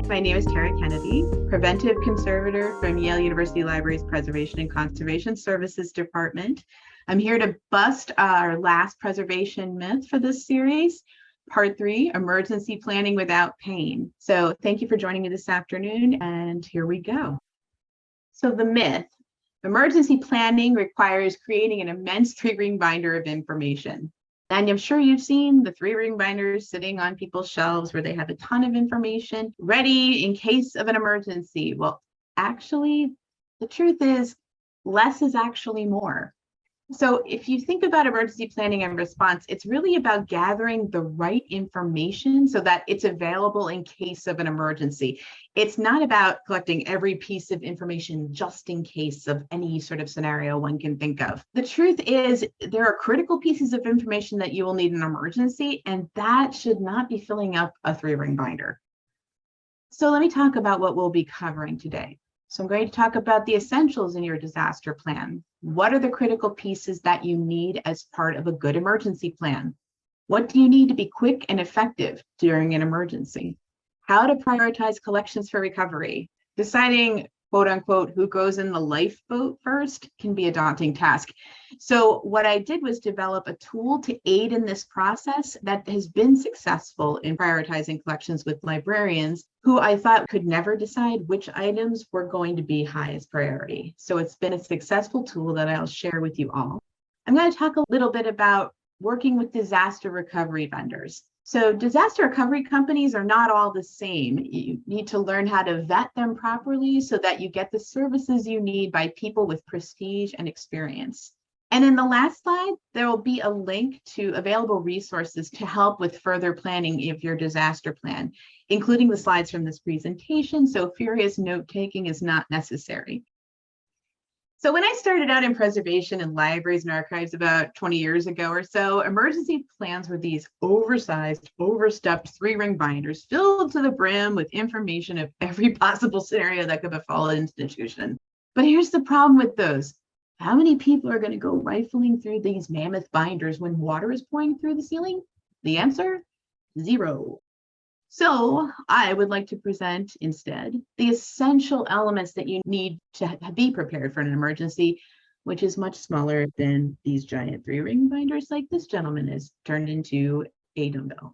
My name is Tara Kennedy, Preventive Conservator from Yale University Library's Preservation and Conservation Services Department. I'm here to bust our last preservation myth for this series, Part 3, Emergency Planning Without Pain. So thank you for joining me this afternoon, and here we go. So the myth, emergency planning requires creating an immense 3-ring binder of information. And I'm sure you've seen the 3-ring binders sitting on people's shelves where they have a ton of information ready in case of an emergency. Well, actually, the truth is less is actually more. So if you think about emergency planning and response, it's really about gathering the right information so that it's available in case of an emergency. It's not about collecting every piece of information just in case of any sort of scenario one can think of. The truth is there are critical pieces of information that you will need in an emergency, and that should not be filling up a 3-ring binder. So let me talk about what we'll be covering today. So I'm going to talk about the essentials in your disaster plan. What are the critical pieces that you need as part of a good emergency plan? What do you need to be quick and effective during an emergency? How to prioritize collections for recovery. Deciding, quote unquote, who goes in the lifeboat first can be a daunting task. So what I did was develop a tool to aid in this process that has been successful in prioritizing collections with librarians who I thought could never decide which items were going to be highest priority. So it's been a successful tool that I'll share with you all. I'm going to talk a little bit about working with disaster recovery vendors. So disaster recovery companies are not all the same. You need to learn how to vet them properly so that you get the services you need by people with prestige and experience. And in the last slide, there will be a link to available resources to help with further planning of your disaster plan, including the slides from this presentation, so furious note-taking is not necessary. So when I started out in preservation in libraries and archives about 20 years ago or so, emergency plans were these oversized, overstuffed 3-ring binders filled to the brim with information of every possible scenario that could befall an institution. But here's the problem with those. How many people are going to go rifling through these mammoth binders when water is pouring through the ceiling? The answer, 0. So I would like to present instead the essential elements that you need to be prepared for an emergency, which is much smaller than these giant 3-ring binders like this gentleman is turned into a dumbbell.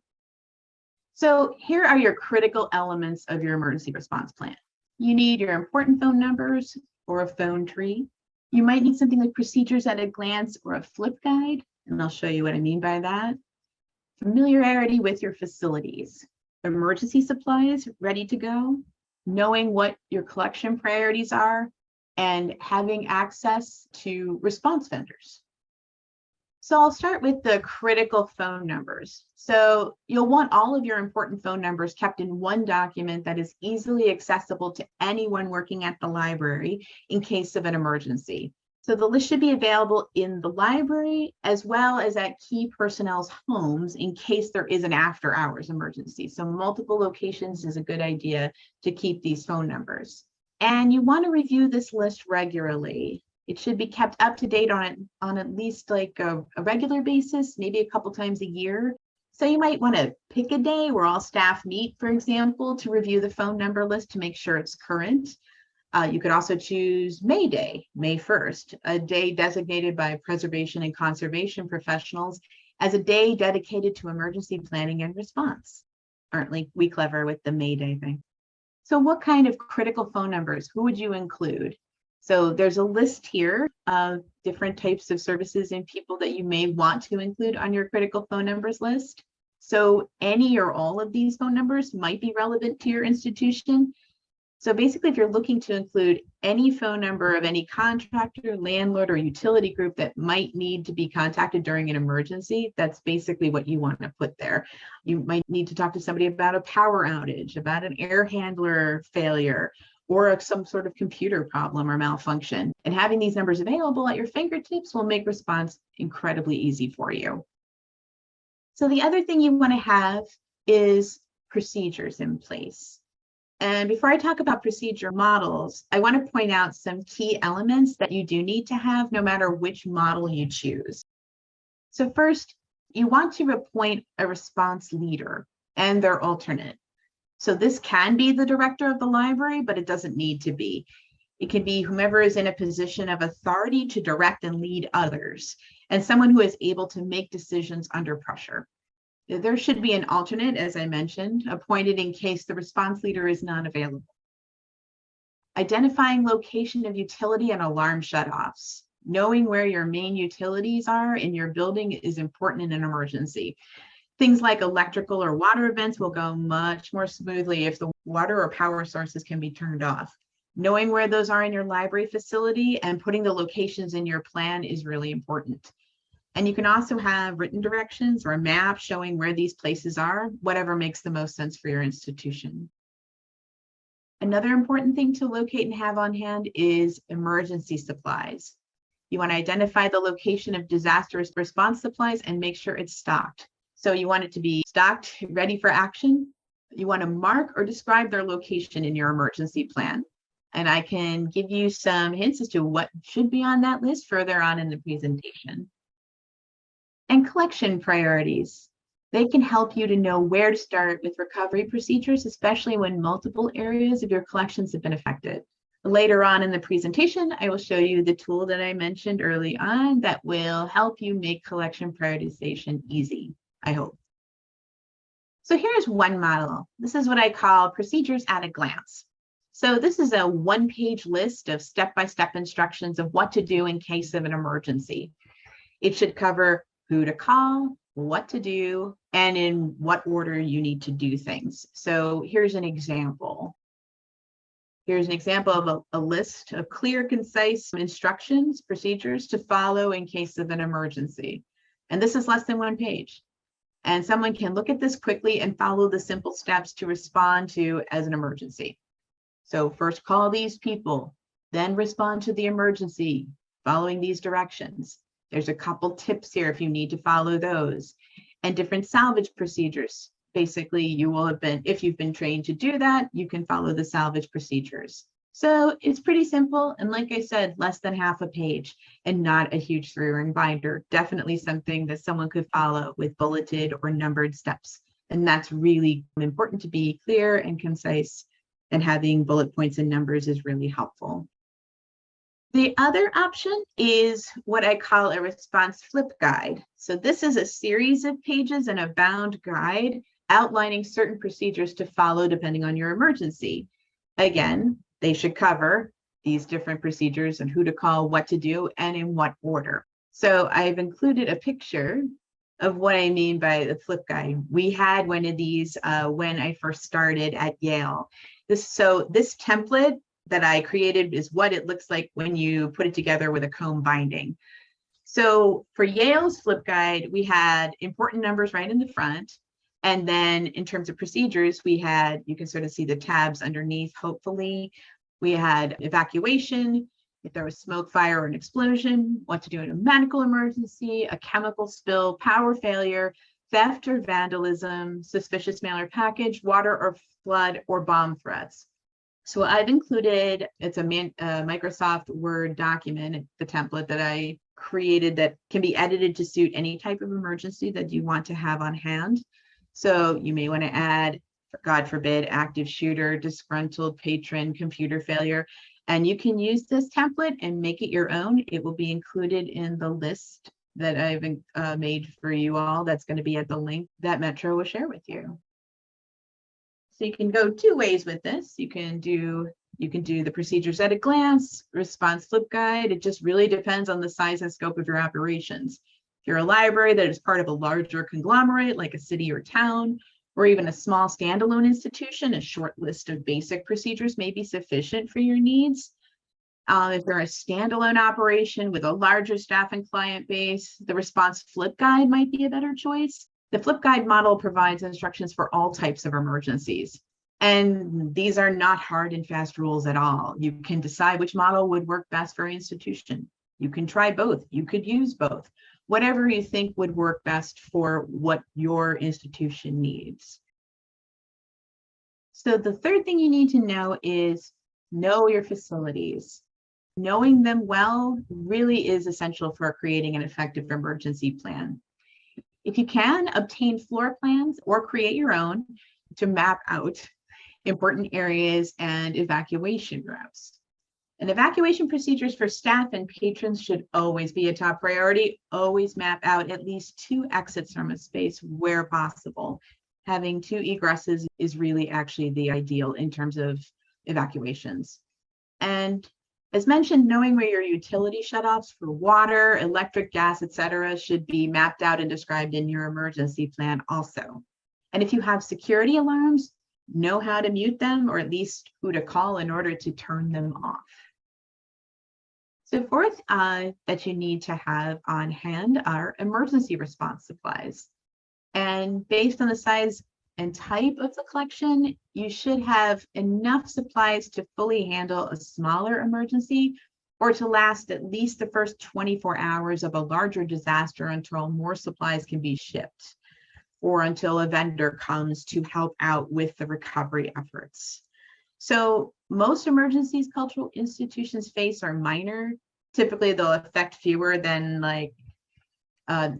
So here are your critical elements of your emergency response plan. You need your important phone numbers or a phone tree. You might need something like procedures at a glance or a flip guide, and I'll show you what I mean by that. Familiarity with your facilities. Emergency supplies ready to go, knowing what your collection priorities are, and having access to response vendors. So I'll start with the critical phone numbers. So you'll want all of your important phone numbers kept in one document that is easily accessible to anyone working at the library in case of an emergency. So the list should be available in the library as well as at key personnel's homes in case there is an after-hours emergency. So multiple locations is a good idea to keep these phone numbers. And you want to review this list regularly. It should be kept up to date on at least like a regular basis, maybe a couple times a year. So you might want to pick a day where all staff meet, for example, to review the phone number list to make sure it's current. You could also choose May Day, May 1st, a day designated by preservation and conservation professionals as a day dedicated to emergency planning and response. Aren't we clever with the May Day thing? So what kind of critical phone numbers, who would you include? So there's a list here of different types of services and people that you may want to include on your critical phone numbers list. So any or all of these phone numbers might be relevant to your institution. So basically, if you're looking to include any phone number of any contractor, landlord, or utility group that might need to be contacted during an emergency, that's basically what you want to put there. You might need to talk to somebody about a power outage, about an air handler failure, or some sort of computer problem or malfunction. And having these numbers available at your fingertips will make response incredibly easy for you. So the other thing you want to have is procedures in place. And before I talk about procedure models, I want to point out some key elements that you do need to have no matter which model you choose. So first, you want to appoint a response leader and their alternate. So this can be the director of the library, but it doesn't need to be. It can be whomever is in a position of authority to direct and lead others, and someone who is able to make decisions under pressure. There should be an alternate, as I mentioned, appointed in case the response leader is not available. Identifying location of utility and alarm shutoffs. Knowing where your main utilities are in your building is important in an emergency. Things like electrical or water events will go much more smoothly if the water or power sources can be turned off. Knowing where those are in your library facility and putting the locations in your plan is really important. And you can also have written directions or a map showing where these places are, whatever makes the most sense for your institution. Another important thing to locate and have on hand is emergency supplies. You want to identify the location of disaster response supplies and make sure it's stocked. So you want it to be stocked, ready for action. You want to mark or describe their location in your emergency plan. And I can give you some hints as to what should be on that list further on in the presentation. And collection priorities. They can help you to know where to start with recovery procedures, especially when multiple areas of your collections have been affected. Later on in the presentation, I will show you the tool that I mentioned early on that will help you make collection prioritization easy, I hope. So here's one model. This is what I call procedures at a glance. So this is a one-page list of step-by-step instructions of what to do in case of an emergency. It should cover who to call, what to do, and in what order you need to do things. So here's an example. Here's an example of a list of clear, concise instructions, procedures to follow in case of an emergency. And this is less than one page. And someone can look at this quickly and follow the simple steps to respond to as an emergency. So first call these people, then respond to the emergency, following these directions. There's a couple tips here if you need to follow those, and different salvage procedures. Basically, you will have been, if you've been trained to do that, you can follow the salvage procedures. So it's pretty simple. And like I said, less than half a page and not a huge 3-ring binder. Definitely something that someone could follow with bulleted or numbered steps. And that's really important to be clear and concise, and having bullet points and numbers is really helpful. The other option is what I call a response flip guide. So this is a series of pages in a bound guide outlining certain procedures to follow depending on your emergency. Again, they should cover these different procedures and who to call, what to do, and in what order. So I've included a picture of what I mean by the flip guide. We had one of these when I first started at Yale. This template that I created is what it looks like when you put it together with a comb binding. So for Yale's flip guide, we had important numbers right in the front. And then in terms of procedures, we had, you can sort of see the tabs underneath, hopefully. We had evacuation, if there was smoke, fire, or an explosion, what to do in a medical emergency, a chemical spill, power failure, theft or vandalism, suspicious mail or package, water or flood, or bomb threats. So I've included, it's a Microsoft Word document, the template that I created that can be edited to suit any type of emergency that you want to have on hand. So you may want to add, God forbid, active shooter, disgruntled patron, computer failure, and you can use this template and make it your own. It will be included in the list that I've made for you all. That's going to be at the link that Metro will share with you. So you can go two ways with this. You can do the procedures at a glance, response flip guide. It just really depends on the size and scope of your operations. If you're a library that is part of a larger conglomerate, like a city or town, or even a small standalone institution, a short list of basic procedures may be sufficient for your needs. If they're a standalone operation with a larger staff and client base, the response flip guide might be a better choice. The flip guide model provides instructions for all types of emergencies. And these are not hard and fast rules at all. You can decide which model would work best for your institution. You can try both. You could use both. Whatever you think would work best for what your institution needs. So the third thing you need to know is know your facilities. Knowing them well really is essential for creating an effective emergency plan. If you can, obtain floor plans or create your own to map out important areas, and evacuation routes. And evacuation procedures for staff and patrons should always be a top priority. Always map out at least 2 exits from a space where possible. Having 2 egresses is really actually the ideal in terms of evacuations. And as mentioned, knowing where your utility shutoffs for water, electric, gas, etc., should be mapped out and described in your emergency plan also. And if you have security alarms, know how to mute them, or at least who to call in order to turn them off. So fourth that you need to have on hand are emergency response supplies. And based on the size and type of the collection, you should have enough supplies to fully handle a smaller emergency or to last at least the first 24 hours of a larger disaster until more supplies can be shipped or until a vendor comes to help out with the recovery efforts. So most emergencies cultural institutions face are minor. Typically, they'll affect fewer than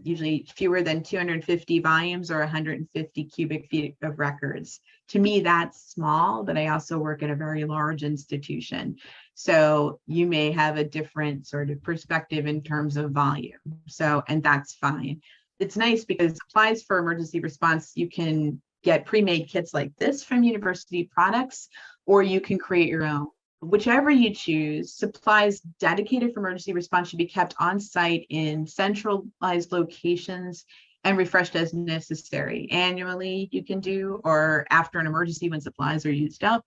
usually fewer than 250 volumes or 150 cubic feet of records. To me, that's small, but I also work at a very large institution. So you may have a different sort of perspective in terms of volume. So, and that's fine. It's nice because supplies for emergency response, you can get pre-made kits like this from university products, or you can create your own. Whichever you choose, supplies dedicated for emergency response should be kept on site in centralized locations and refreshed as necessary. Annually, you can do, or after an emergency when supplies are used up.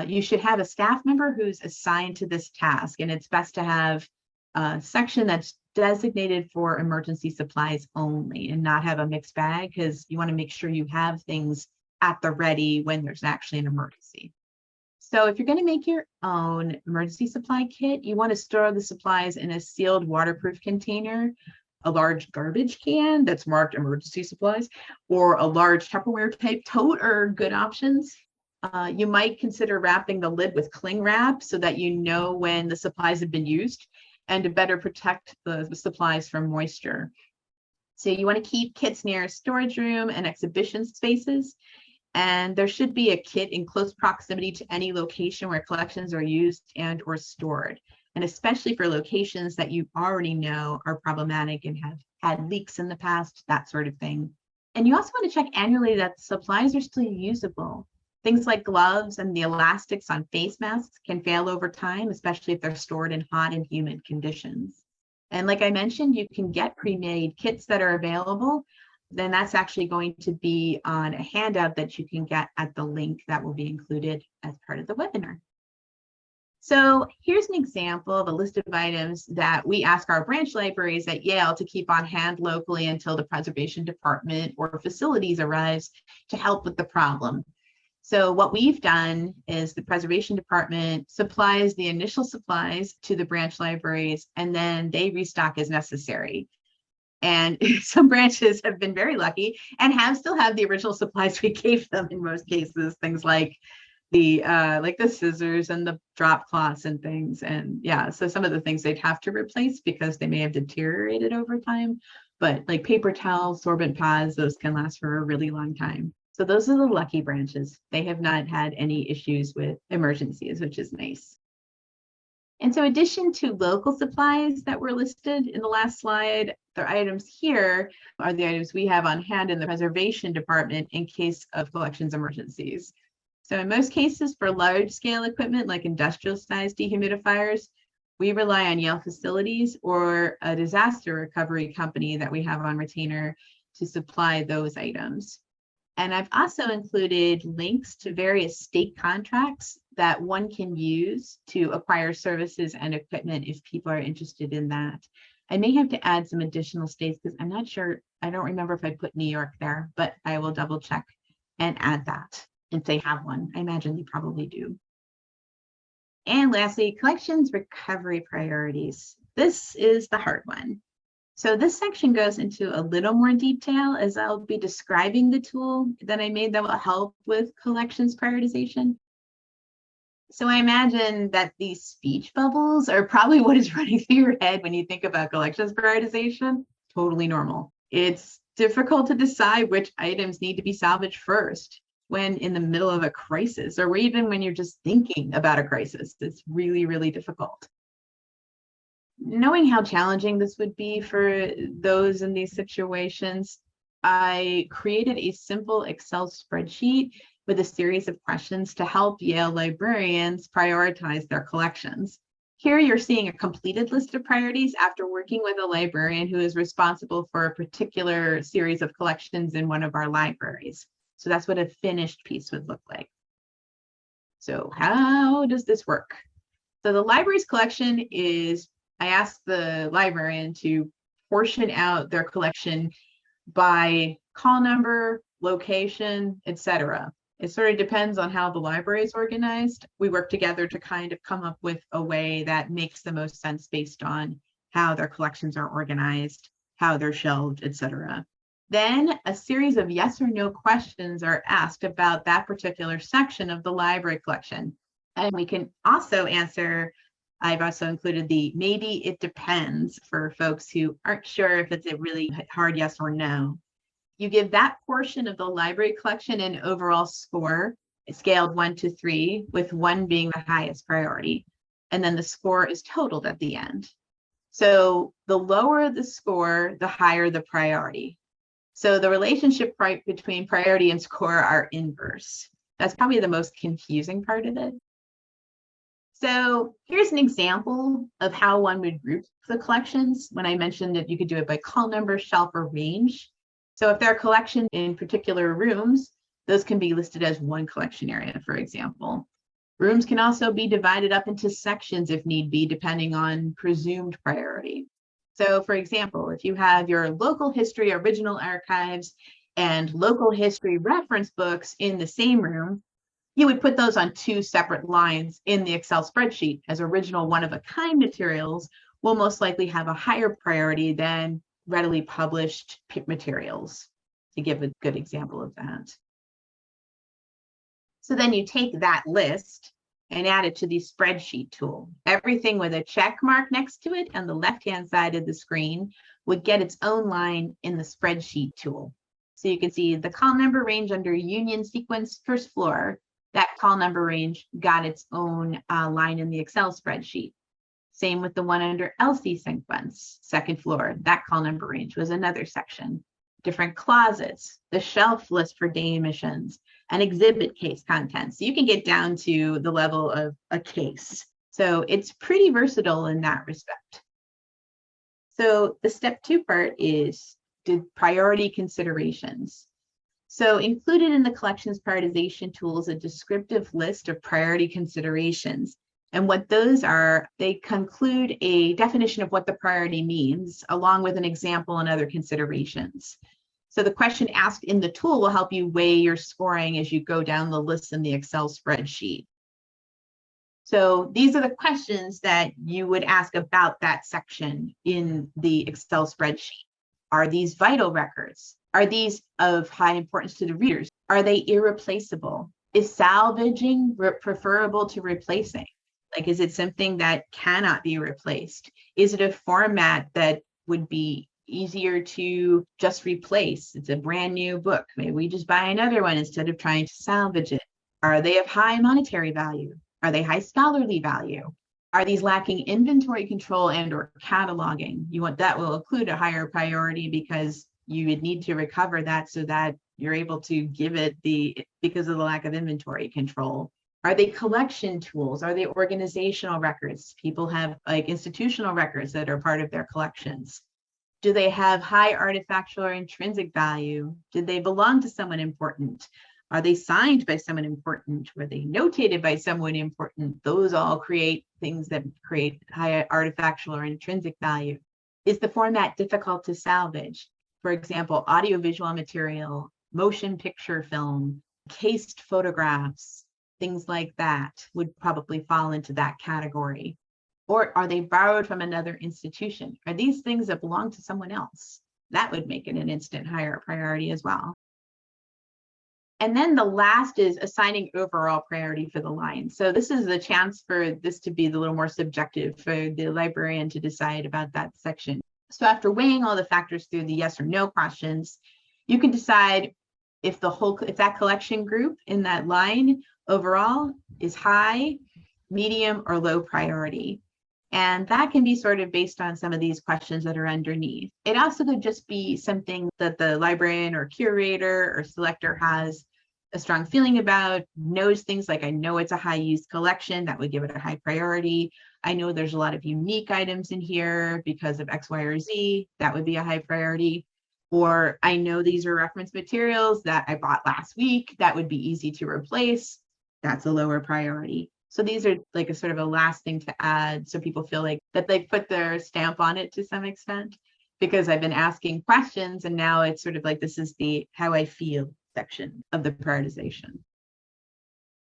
You should have a staff member who's assigned to this task, and it's best to have a section that's designated for emergency supplies only and not have a mixed bag, because you want to make sure you have things at the ready when there's actually an emergency. So if you're going to make your own emergency supply kit, you want to store the supplies in a sealed waterproof container, a large garbage can that's marked emergency supplies, or a large Tupperware type tote are good options. You might consider wrapping the lid with cling wrap so that you know when the supplies have been used and to better protect the supplies from moisture. So you want to keep kits near a storage room and exhibition spaces. And there should be a kit in close proximity to any location where collections are used and or stored, and especially for locations that you already know are problematic and have had leaks in the past, that sort of thing. And you also want to check annually that supplies are still usable. Things like gloves and the elastics on face masks can fail over time, especially if they're stored in hot and humid conditions. And like I mentioned, you can get pre-made kits that are available. Then that's actually going to be on a handout that you can get at the link that will be included as part of the webinar. So here's an example of a list of items that we ask our branch libraries at Yale to keep on hand locally until the preservation department or facilities arrives to help with the problem. So what we've done is the preservation department supplies the initial supplies to the branch libraries, and then they restock as necessary. And some branches have been very lucky and still have the original supplies we gave them in most cases, things like the scissors and the drop cloths and things. And yeah, so some of the things they'd have to replace because they may have deteriorated over time, but like paper towels, sorbent pods, those can last for a really long time. So those are the lucky branches. They have not had any issues with emergencies, which is nice. And so in addition to local supplies that were listed in the last slide, the items here are the items we have on hand in the preservation department in case of collections emergencies. So in most cases for large scale equipment like industrial sized dehumidifiers, we rely on Yale facilities or a disaster recovery company that we have on retainer to supply those items. And I've also included links to various state contracts that one can use to acquire services and equipment if people are interested in that. I may have to add some additional states because I'm not sure, I don't remember if I put New York there, but I will double check and add that if they have one. I imagine they probably do. And lastly, collections recovery priorities. This is the hard one. So this section goes into a little more detail as I'll be describing the tool that I made that will help with collections prioritization. So I imagine that these speech bubbles are probably what is running through your head when you think about collections prioritization. Totally normal. It's difficult to decide which items need to be salvaged first. when in the middle of a crisis, or even when you're just thinking about a crisis. It's really, really difficult. Knowing how challenging this would be for those in these situations, I created a simple Excel spreadsheet with a series of questions to help Yale librarians prioritize their collections. Here you're seeing a completed list of priorities after working with a librarian who is responsible for a particular series of collections in one of our libraries. So that's what a finished piece would look like. So how does this work? So the library's collection is, I asked the librarian to portion out their collection by call number, location, etc. It sort of depends on how the library is organized. We work together to kind of come up with a way that makes the most sense based on how their collections are organized, how they're shelved, etc. Then a series of yes or no questions are asked about that particular section of the library collection. And we can also answer, I've also included the maybe it depends for folks who aren't sure if it's a really hard yes or no. You give that portion of the library collection an overall score, scaled 1 to 3, with 1 being the highest priority. And then the score is totaled at the end. So the lower the score, the higher the priority. So the relationship between priority and score are inverse. That's probably the most confusing part of it. So here's an example of how one would group the collections when I mentioned that you could do it by call number, shelf, or range. So if there are collections in particular rooms, those can be listed as one collection area, for example. Rooms can also be divided up into sections if need be, depending on presumed priority. So for example, if you have your local history original archives and local history reference books in the same room, you would put those on 2 separate lines in the Excel spreadsheet, as original one-of-a-kind materials will most likely have a higher priority than readily published materials, to give a good example of that. So then you take that list and add it to the spreadsheet tool. Everything with a check mark next to it on the left-hand side of the screen would get its own line in the spreadsheet tool. So you can see the call number range under Union Sequence first floor, that call number range got its own line in the Excel spreadsheet. Same with the one under LC Sequence, second floor, that call number range was another section. Different closets, the shelf list for day emissions, and exhibit case contents. So you can get down to the level of a case. So it's pretty versatile in that respect. So the step 2 part is the priority considerations. So included in the collections prioritization tool is a descriptive list of priority considerations. And what those are, they conclude a definition of what the priority means, along with an example and other considerations. So the question asked in the tool will help you weigh your scoring as you go down the list in the Excel spreadsheet. So these are the questions that you would ask about that section in the Excel spreadsheet. Are these vital records? Are these of high importance to the readers? Are they irreplaceable? Is salvaging preferable to replacing? Like, is it something that cannot be replaced? Is it a format that would be easier to just replace? It's a brand new book. Maybe we just buy another one instead of trying to salvage it. Are they of high monetary value? Are they high scholarly value? Are these lacking inventory control and or cataloging? That will include a higher priority because you would need to recover that so that you're able to give it because of the lack of inventory control. Are they collection tools? Are they organizational records? People have like institutional records that are part of their collections. Do they have high artifactual or intrinsic value? Did they belong to someone important? Are they signed by someone important? Were they notated by someone important? Those all create things that create high artifactual or intrinsic value. Is the format difficult to salvage? For example, audiovisual material, motion picture film, cased photographs, things like that would probably fall into that category. Or are they borrowed from another institution? Are these things that belong to someone else? That would make it an instant higher priority as well. And then the last is assigning overall priority for the line. So this is the chance for this to be a little more subjective for the librarian to decide about that section. So after weighing all the factors through the yes or no questions, you can decide if that collection group in that line overall is high, medium, or low priority. And that can be sort of based on some of these questions that are underneath. It also could just be something that the librarian or curator or selector has a strong feeling about, knows things like, I know it's a high use collection, that would give it a high priority. I know there's a lot of unique items in here because of X, Y, or Z, that would be a high priority. Or I know these are reference materials that I bought last week, that would be easy to replace, that's a lower priority. So these are like a sort of a last thing to add, so people feel like that they put their stamp on it to some extent, because I've been asking questions and now it's sort of like, this is the how I feel section of the prioritization.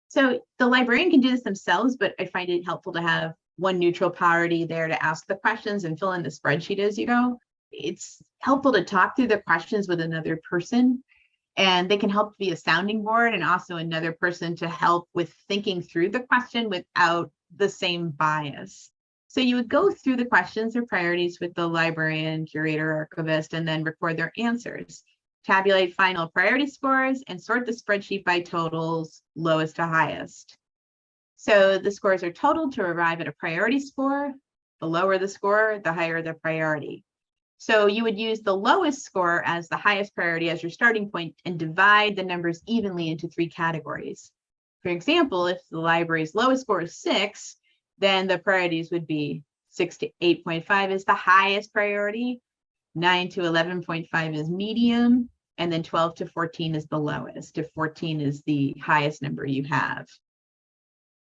So the librarian can do this themselves, but I find it helpful to have one neutral priority there to ask the questions and fill in the spreadsheet as you go. It's helpful to talk through the questions with another person, and they can help be a sounding board and also another person to help with thinking through the question without the same bias. So you would go through the questions or priorities with the librarian, curator, archivist, and then record their answers. Tabulate final priority scores and sort the spreadsheet by totals, lowest to highest. So the scores are totaled to arrive at a priority score. The lower the score, the higher the priority. So you would use the lowest score as the highest priority as your starting point and divide the numbers evenly into 3 categories. For example, if the library's lowest score is 6, then the priorities would be 6 to 8.5 is the highest priority, 9 to 11.5 is medium, and then 12 to 14 is the lowest, if 14 is the highest number you have.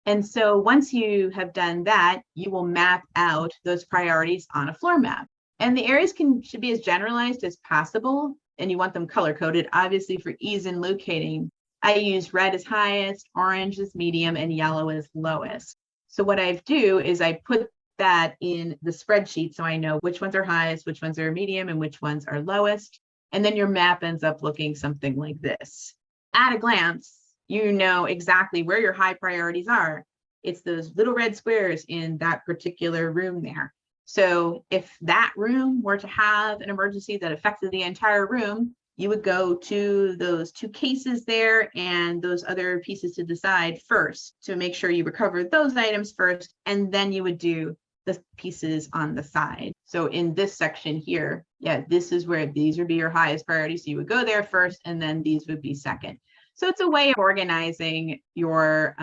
And so once you have done that, you will map out those priorities on a floor map. And the areas should be as generalized as possible, and you want them color-coded, obviously, for ease in locating. I use red as highest, orange as medium, and yellow as lowest. So what I do is I put that in the spreadsheet so I know which ones are highest, which ones are medium, and which ones are lowest. And then your map ends up looking something like this. At a glance, you know exactly where your high priorities are. It's those little red squares in that particular room there. So if that room were to have an emergency that affected the entire room, you would go to those 2 cases there and those other pieces to the side first to make sure you recover those items first, and then you would do the pieces on the side. So in this section here, yeah, this is where these would be your highest priority. So you would go there first, and then these would be second. So it's a way of organizing your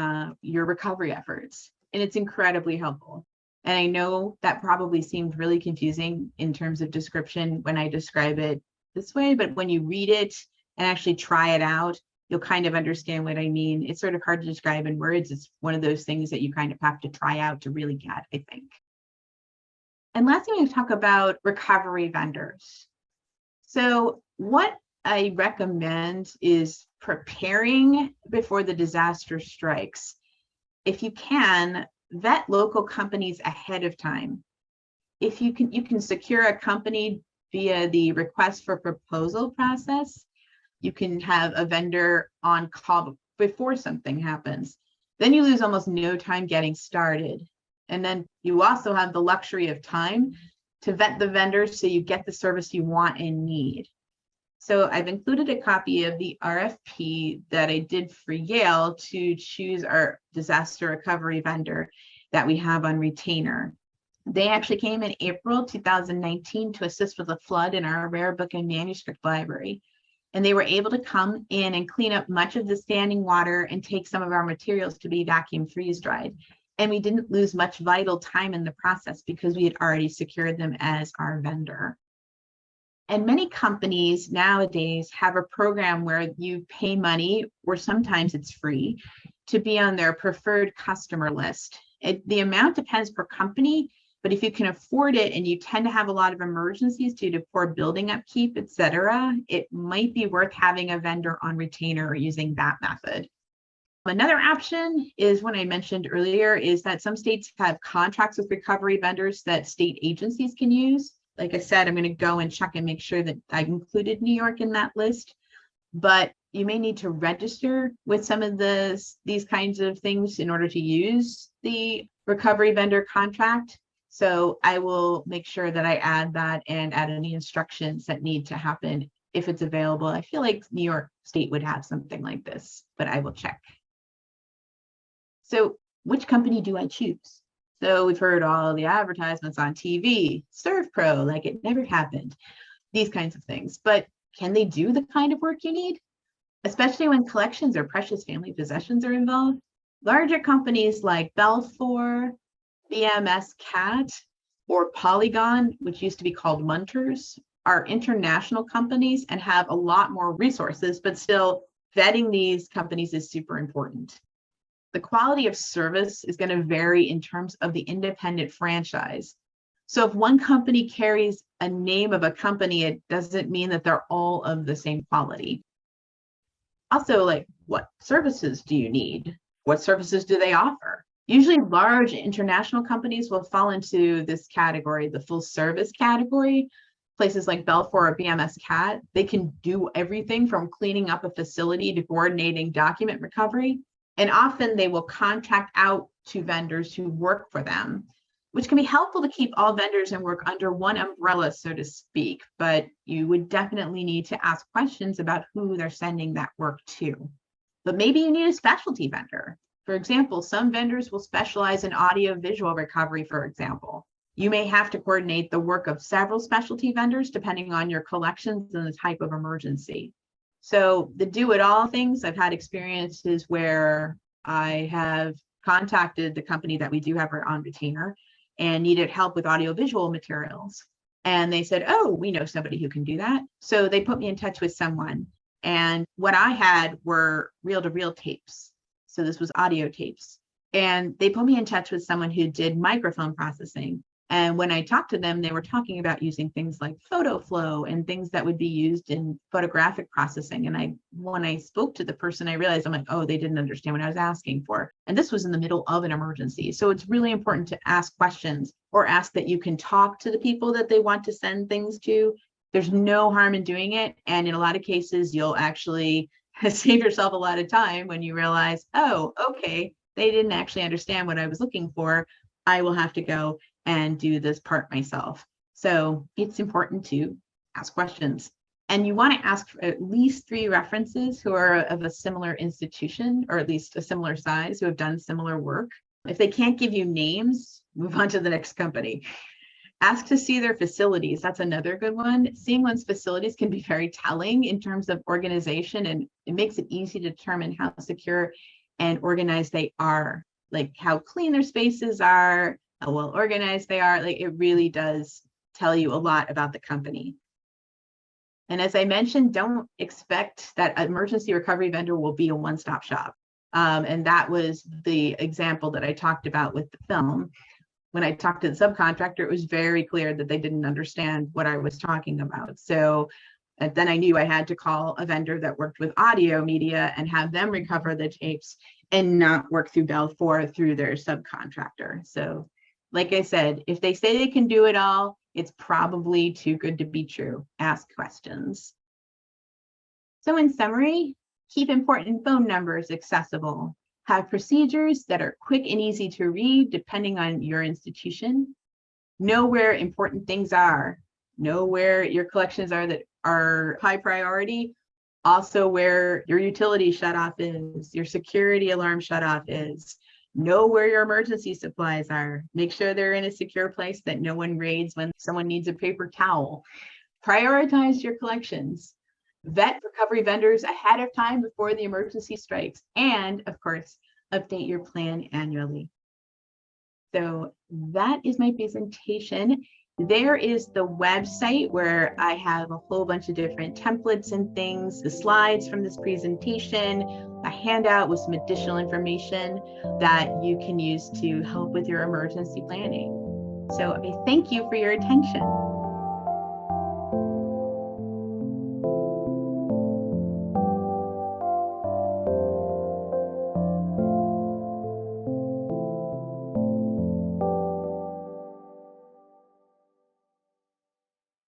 recovery efforts, and it's incredibly helpful. And I know that probably seemed really confusing in terms of description when I describe it this way, but when you read it and actually try it out, you'll kind of understand what I mean. It's sort of hard to describe in words. It's one of those things that you kind of have to try out to really get, I think. And lastly, I'm going to talk about recovery vendors. So what I recommend is preparing before the disaster strikes. If you can, vet local companies ahead of time. If you can secure a company via the request for proposal process. You can have a vendor on call before something happens. Then you lose almost no time getting started. And then you also have the luxury of time to vet the vendors so you get the service you want and need. So I've included a copy of the RFP that I did for Yale to choose our disaster recovery vendor that we have on retainer. They actually came in April 2019 to assist with the flood in our rare book and manuscript library. And they were able to come in and clean up much of the standing water and take some of our materials to be vacuum freeze dried. And we didn't lose much vital time in the process because we had already secured them as our vendor. And many companies nowadays have a program where you pay money, or sometimes it's free, to be on their preferred customer list. The amount depends per company, but if you can afford it and you tend to have a lot of emergencies due to poor building upkeep, et cetera, it might be worth having a vendor on retainer or using that method. Another option is one I mentioned earlier, is that some states have contracts with recovery vendors that state agencies can use. Like I said, I'm going to go and check and make sure that I included New York in that list, but you may need to register with some of these kinds of things in order to use the recovery vendor contract. So I will make sure that I add that and add any instructions that need to happen if it's available. I feel like New York State would have something like this, but I will check. So which company do I choose? So we've heard all the advertisements on TV, ServPro, like it never happened, these kinds of things. But can they do the kind of work you need? Especially when collections or precious family possessions are involved. Larger companies like Belfour, BMS Cat, or Polygon, which used to be called Munters, are international companies and have a lot more resources, but still vetting these companies is super important. The quality of service is going to vary in terms of the independent franchise. So if one company carries a name of a company, it doesn't mean that they're all of the same quality. Also, like, what services do you need? What services do they offer? Usually large international companies will fall into this category, the full service category. Places like Belfour or BMS Cat, they can do everything from cleaning up a facility to coordinating document recovery. And often they will contract out to vendors who work for them, which can be helpful to keep all vendors and work under one umbrella, so to speak. But you would definitely need to ask questions about who they're sending that work to. But maybe you need a specialty vendor. For example, some vendors will specialize in audio-visual recovery, for example. You may have to coordinate the work of several specialty vendors depending on your collections and the type of emergency. So the do-it-all things, I've had experiences where I have contacted the company that we do have on retainer and needed help with audiovisual materials. And they said, oh, we know somebody who can do that. So they put me in touch with someone. And what I had were reel-to-reel tapes. So this was audio tapes. And they put me in touch with someone who did microphone processing. And when I talked to them, they were talking about using things like photo flow and things that would be used in photographic processing. And when I spoke to the person, I realized I'm like, oh, they didn't understand what I was asking for. And this was in the middle of an emergency. So it's really important to ask questions or ask that you can talk to the people that they want to send things to. There's no harm in doing it. And in a lot of cases, you'll actually save yourself a lot of time when you realize, oh, okay, they didn't actually understand what I was looking for. I will have to go and do this part myself. So it's important to ask questions. And you want to ask for at least 3 references who are of a similar institution, or at least a similar size, who have done similar work. If they can't give you names, move on to the next company. Ask to see their facilities. That's another good one. Seeing one's facilities can be very telling in terms of organization, and it makes it easy to determine how secure and organized they are, like how clean their spaces are, how well organized they are. Like, it really does tell you a lot about the company. And as I mentioned, don't expect that emergency recovery vendor will be a one-stop shop. And that was the example that I talked about with the film. When I talked to the subcontractor, it was very clear that they didn't understand what I was talking about. So then I knew I had to call a vendor that worked with audio media and have them recover the tapes and not work through Belfour through their subcontractor. So like I said, if they say they can do it all, it's probably too good to be true. Ask questions. So in summary, keep important phone numbers accessible. Have procedures that are quick and easy to read depending on your institution. Know where important things are. Know where your collections are that are high priority. Also where your utility shutoff is, your security alarm shutoff is. Know where your emergency supplies are. Make sure they're in a secure place that no one raids when someone needs a paper towel. Prioritize your collections. Vet recovery vendors ahead of time before the emergency strikes. And of course, update your plan annually. So that is my presentation. There is the website where I have a whole bunch of different templates and things, the slides from this presentation, a handout with some additional information that you can use to help with your emergency planning. So I thank you for your attention.